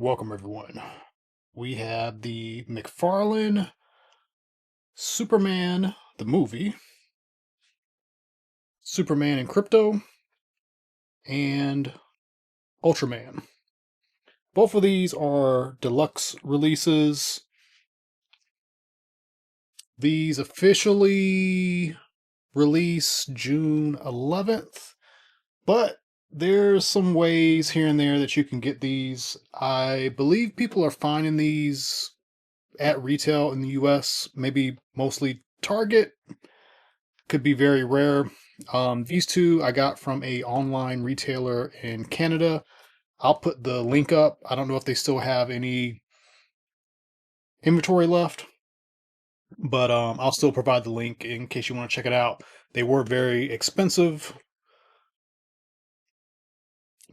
Welcome, everyone. We have the Mcfarlane Superman, the movie, Superman and Krypto, and Ultraman. Both of these are deluxe releases. These officially release June 11th, but there's some ways here and there that you can get these. I believe people are finding these at retail in the US, maybe mostly Target. Could be very rare. These two I got from a online retailer in Canada. I'll put the link up. I don't know if they still have any inventory left, but I'll still provide the link in case you want to check it out. They were very expensive,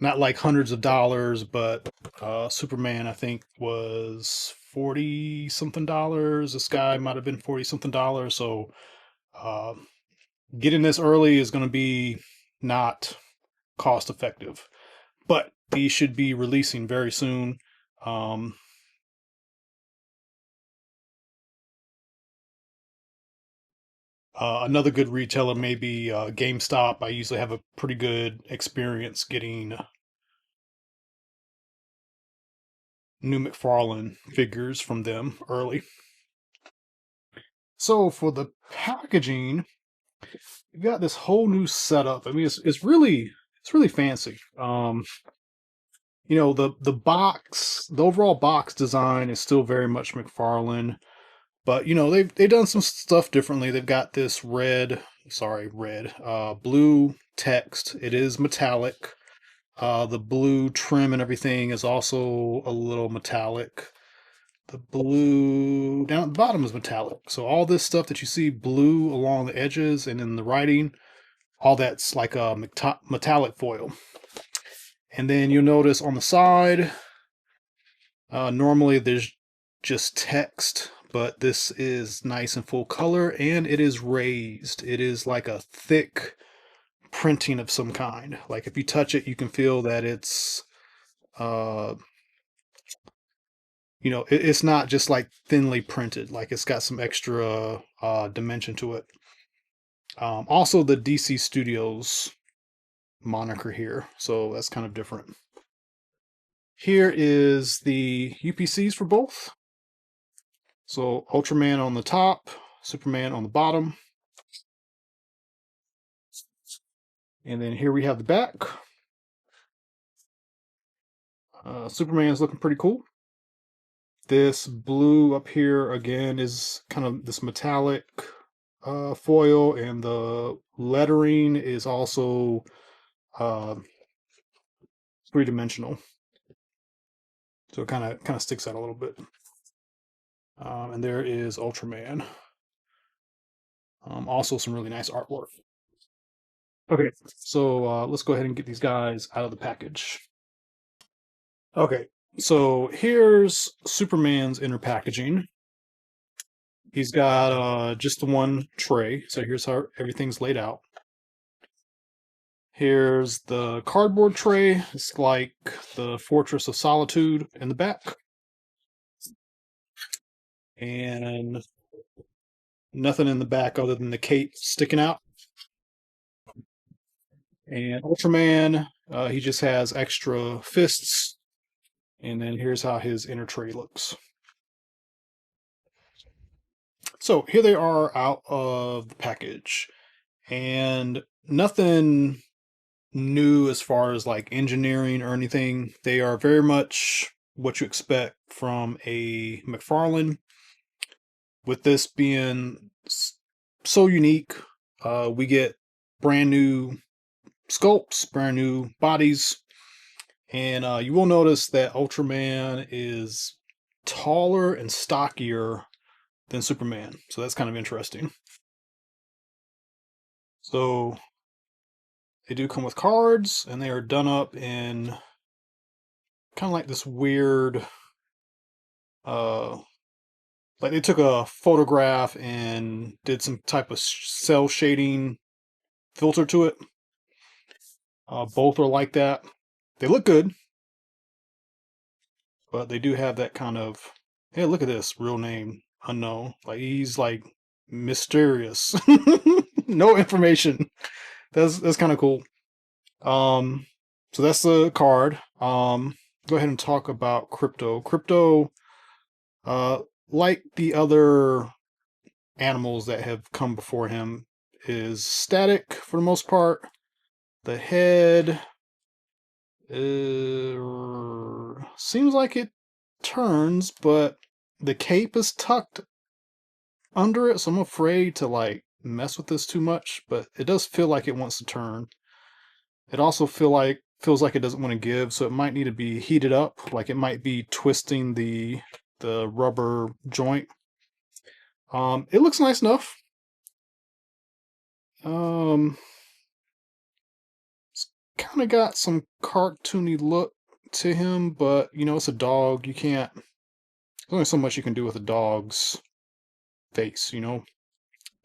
not like hundreds of dollars, but Superman I think was 40 something dollars. This guy might have been 40 something dollars. So uh, getting this early is going to be not cost effective, but these should be releasing very soon. Um, Another good retailer may be GameStop. I usually have a pretty good experience getting new McFarlane figures from them early. So for the packaging, you got this whole new setup. I mean, it's really fancy. The box, the overall box design is still very much McFarlane, but they've done some stuff differently. They've got this blue text. It is metallic. The blue trim and everything is also a little metallic. The blue down at the bottom is metallic. So all this stuff that you see blue along the edges and in the writing, all that's like a metallic foil. And then you'll notice on the side, normally there's just text, but this is nice and full color, and it is raised. It is like a thick printing of some kind. Like if you touch it, you can feel that it's, it's not just like thinly printed. Like it's got some extra dimension to it. Also, the DC Studios moniker here, so that's kind of different. Here is the UPCs for both. So Ultraman on the top, Superman on the bottom. And then here we have the back. Superman's looking pretty cool. This blue up here again is kind of this metallic foil, and the lettering is also three-dimensional. So it kind of sticks out a little bit. And there is Ultraman. Also some really nice artwork. Okay, so let's go ahead and get these guys out of the package. Okay, so here's Superman's inner packaging. He's got just the one tray, so here's how everything's laid out. Here's the cardboard tray. It's like the Fortress of Solitude in the back. And nothing in the back other than the cape sticking out. And Ultraman, he just has extra fists. And then here's how his inner tray looks. So here they are out of the package. And nothing new as far as like engineering or anything. They are very much what you expect from a McFarlane. With this being so unique, we get brand new sculpts, brand new bodies, and you will notice that Ultraman is taller and stockier than Superman, so that's kind of interesting. So they do come with cards, and they are done up in kind of like this weird, like they took a photograph and did some type of cell shading filter to it. Both are like that. They look good. but they do have that kind of, hey, look at this real name unknown. Like he's like mysterious, no information. That's kind of cool. Um, so that's the card. Go ahead and talk about Krypto. Krypto, uh, like the other animals that have come before him, is static for the most part. The head seems like it turns, but the cape is tucked under it, so I'm afraid to like mess with this too much. But it does feel like it wants to turn. It also feels like it doesn't want to give, so it might need to be heated up. Like it might be twisting the rubber joint. It looks nice enough. Um, it's kind of got some cartoony look to him, but you know it's a dog. You can't. There's only so much you can do with a dog's face, you know.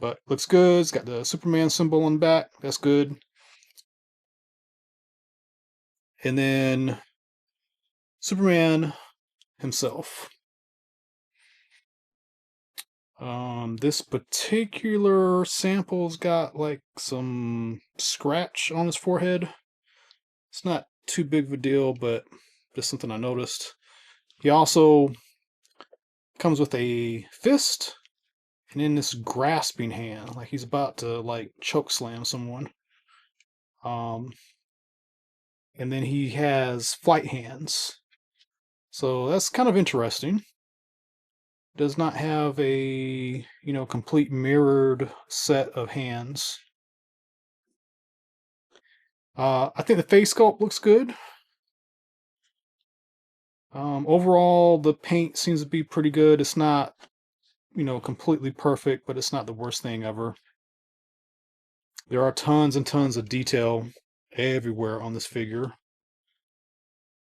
But looks good. It's got the Superman symbol on the back. That's good. And then Superman himself. This particular sample's got like some scratch on his forehead. It's not too big of a deal, but just something I noticed. He also comes with a fist and in this grasping hand, like he's about to like choke slam someone. Um, and then he has flight hands. So that's kind of interesting. Does not have a, complete mirrored set of hands. I think the face sculpt looks good. Overall, the paint seems to be pretty good. It's not, completely perfect, but it's not the worst thing ever. There are tons and tons of detail everywhere on this figure.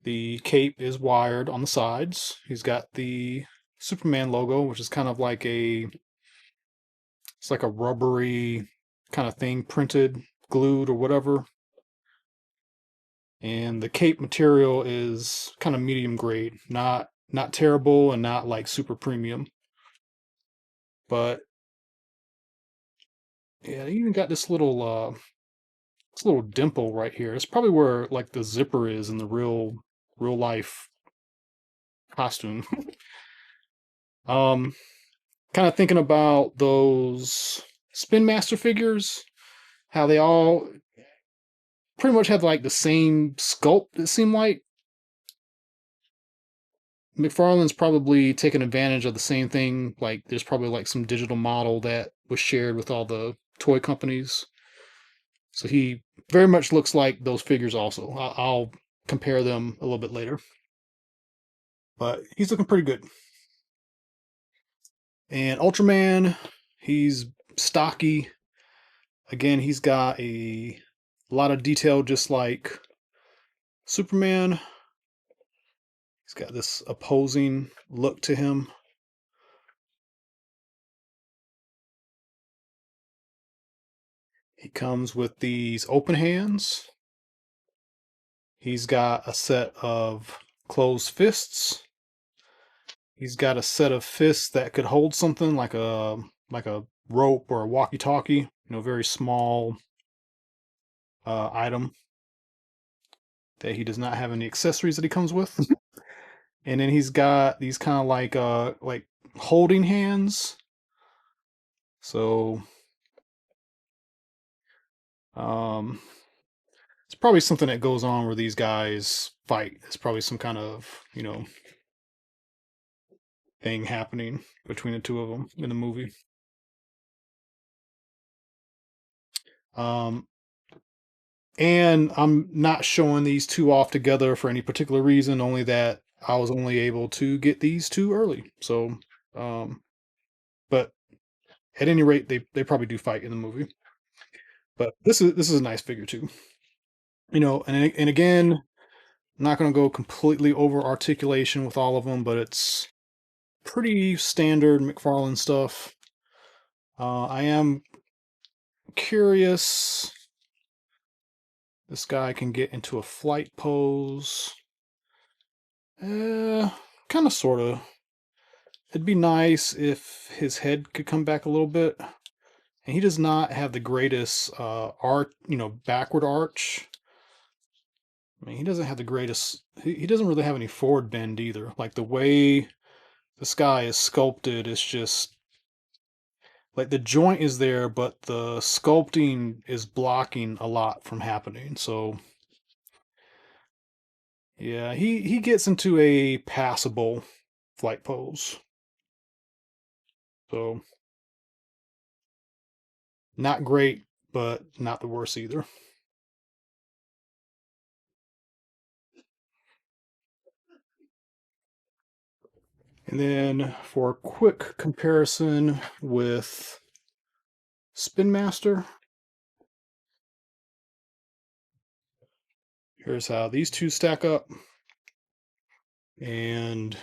The cape is wired on the sides. He's got the Superman logo, which is kind of like it's like a rubbery kind of thing printed, glued or whatever. And the cape material is kind of medium grade, not terrible and not like super premium. But yeah, they even got this little dimple right here. It's probably where like the zipper is in the real life costume. um Kind of thinking about those Spin Master figures, how they all pretty much have like the same sculpt, it seemed like. McFarlane's probably taken advantage of the same thing. Like, there's probably like some digital model that was shared with all the toy companies. So he very much looks like those figures also. I'll compare them a little bit later. But he's looking pretty good. And Ultraman, he's stocky. Again, he's got a lot of detail just like Superman. He's got this opposing look to him. He comes with these open hands. He's got a set of closed fists. He's got a set of fists that could hold something like a rope or a walkie-talkie, very small item that he does not have any accessories that he comes with. And then he's got these kind of like holding hands. So um it's probably something that goes on where these guys fight. It's probably some kind of, thing happening between the two of them in the movie. Um, and I'm not showing these two off together for any particular reason, only that I was only able to get these two early. So, um, but at any rate, they probably do fight in the movie. But this is a nice figure too. And again, I'm not going to go completely over articulation with all of them, but it's pretty standard McFarlane stuff. I am curious. This guy can get into a flight pose. Uh, kind of, sort of. It'd be nice if his head could come back a little bit. And he does not have the greatest arch, backward arch. I mean, he doesn't have the greatest. He doesn't really have any forward bend either. Like the way this guy is sculpted is just like the joint is there, but the sculpting is blocking a lot from happening. So yeah, he gets into a passable flight pose. So not great, but not the worst either. And then for a quick comparison with Spin Master, here's how these two stack up. And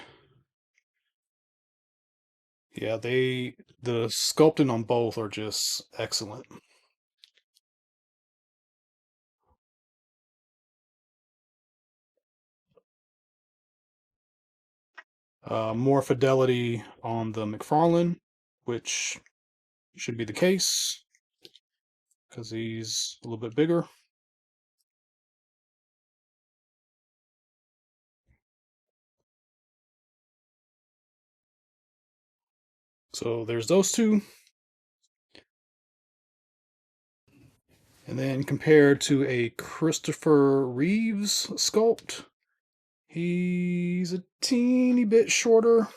yeah, the sculpting on both are just excellent. More fidelity on the Mcfarlane, which should be the case because he's a little bit bigger. So there's those two. And then compared to a Christopher Reeves sculpt, he's a teeny bit shorter.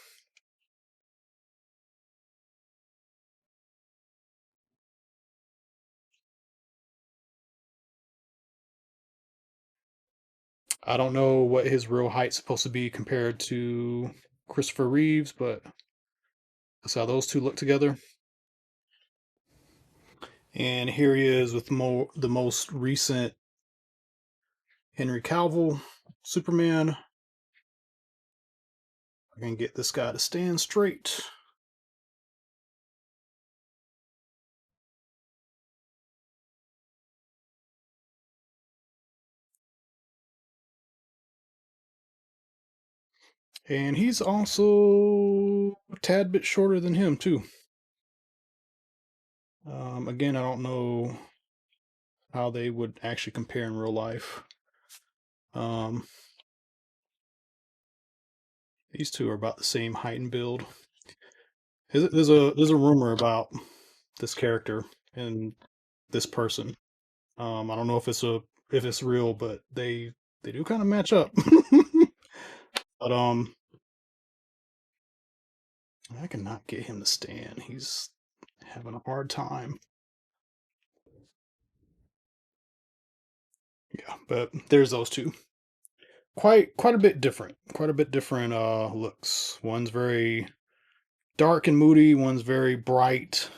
I don't know what his real height's supposed to be compared to Christopher Reeves, but that's how those two look together. And here he is with the most recent Henry Cavill Superman. I can get this guy to stand straight. And he's also a tad bit shorter than him, too. Again, I don't know how they would actually compare in real life. Um, these two are about the same height and build. There's a rumor about this character and this person. I don't know if it's real, but they do kind of match up. But I cannot get him to stand. He's having a hard time. Yeah, but there's those two. Quite a bit different. Quite a bit different looks. One's very dark and moody, one's very bright.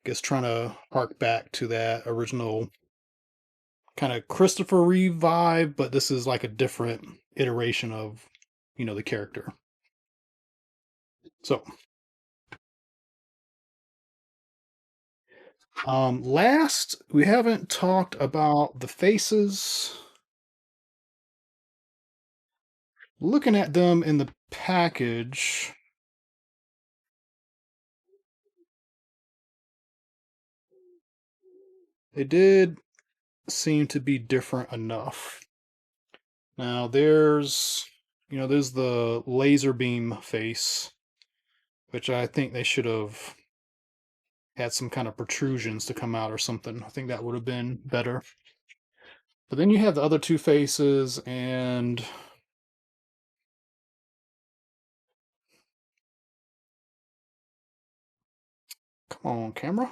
Guess trying to hark back to that original kind of Christopher Reeve vibe, but this is like a different iteration of, the character. So, last we haven't talked about the faces. Looking at them in the package, they did seem to be different enough. Now there's the laser beam face, which I think they should have had some kind of protrusions to come out or something. I think that would have been better. But then you have the other two faces, and come on, camera.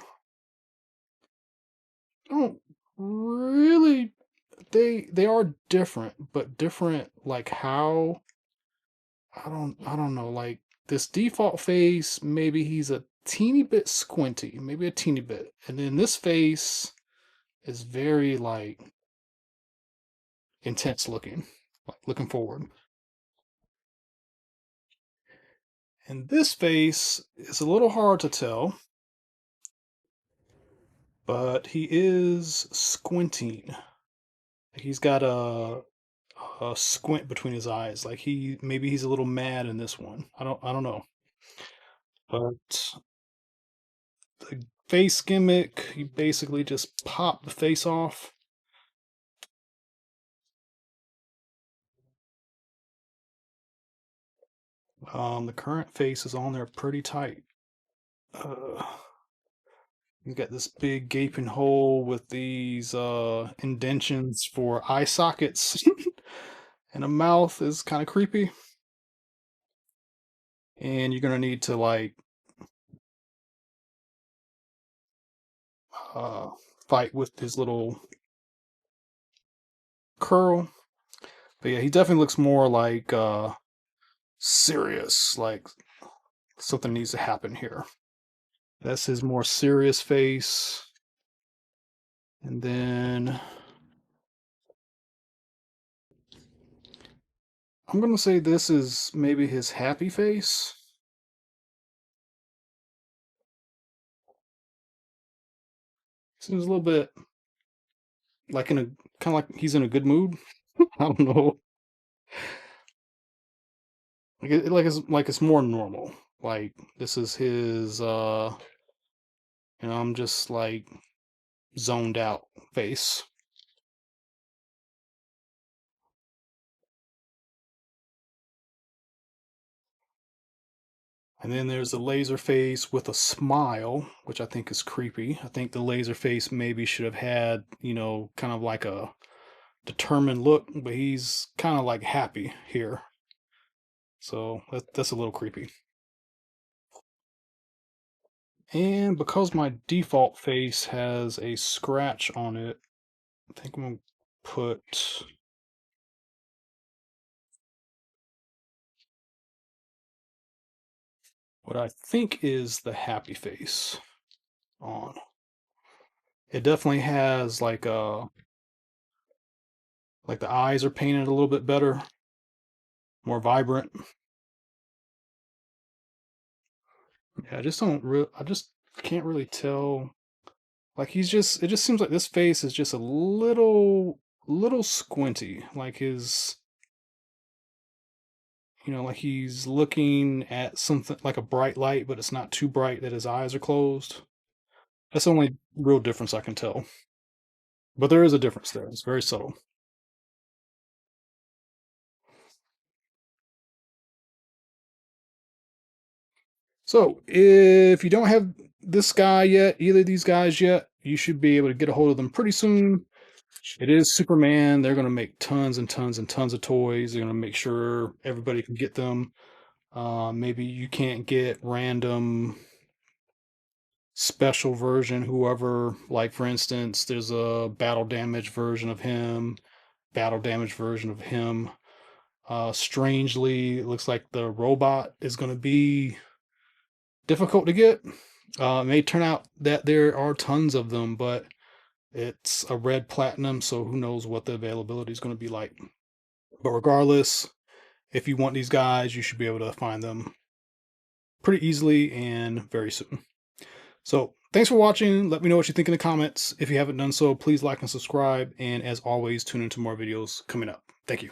Don't really they are different, but different like how I don't know, like this default face, maybe he's a teeny bit squinty, maybe a teeny bit. And then this face is very like intense looking, like looking forward. And this face is a little hard to tell, but he is squinting. He's got squint between his eyes. Like maybe he's a little mad in this one. I don't know. But the face gimmick, you basically just pop the face off. The current face is on there pretty tight. Uh, you got this big gaping hole with these indentions for eye sockets, and a mouth is kind of creepy. And you're gonna need to like uh, fight with his little curl. But yeah, he definitely looks more like serious, like something needs to happen here. That's his more serious face. And then I'm gonna say this is maybe his happy face. Seems a little bit like in a kind of like he's in a good mood. I don't know. Like it's more normal. Like this is his I'm just like zoned out face. And then there's the laser face with a smile, which I think is creepy. I think the laser face maybe should have had, kind of like a determined look, but he's kind of like happy here. So that's a little creepy. And because my default face has a scratch on it, I think I'm going to put what I think is the happy face on. It definitely has like the eyes are painted a little bit better, more vibrant. Yeah, I just can't really tell. Like it just seems like this face is just a little squinty. Like like he's looking at something like a bright light, but it's not too bright that his eyes are closed. That's the only real difference I can tell. But there is a difference there. It's very subtle. So if you don't have this guy yet, either of these guys yet, you should be able to get a hold of them pretty soon. It is Superman. They're going to make tons and tons and tons of toys. They're going to make sure everybody can get them. Maybe you can't get random special version, whoever, like for instance, there's a battle damage version of him, battle damage version of him. Strangely, it looks like the robot is going to be difficult to get. It may turn out that there are tons of them, but it's a red platinum, so who knows what the availability is going to be like. But regardless, if you want these guys, you should be able to find them pretty easily and very soon. So thanks for watching. Let me know what you think in the comments. If you haven't done so, please like and subscribe. And as always, tune into more videos coming up. Thank you.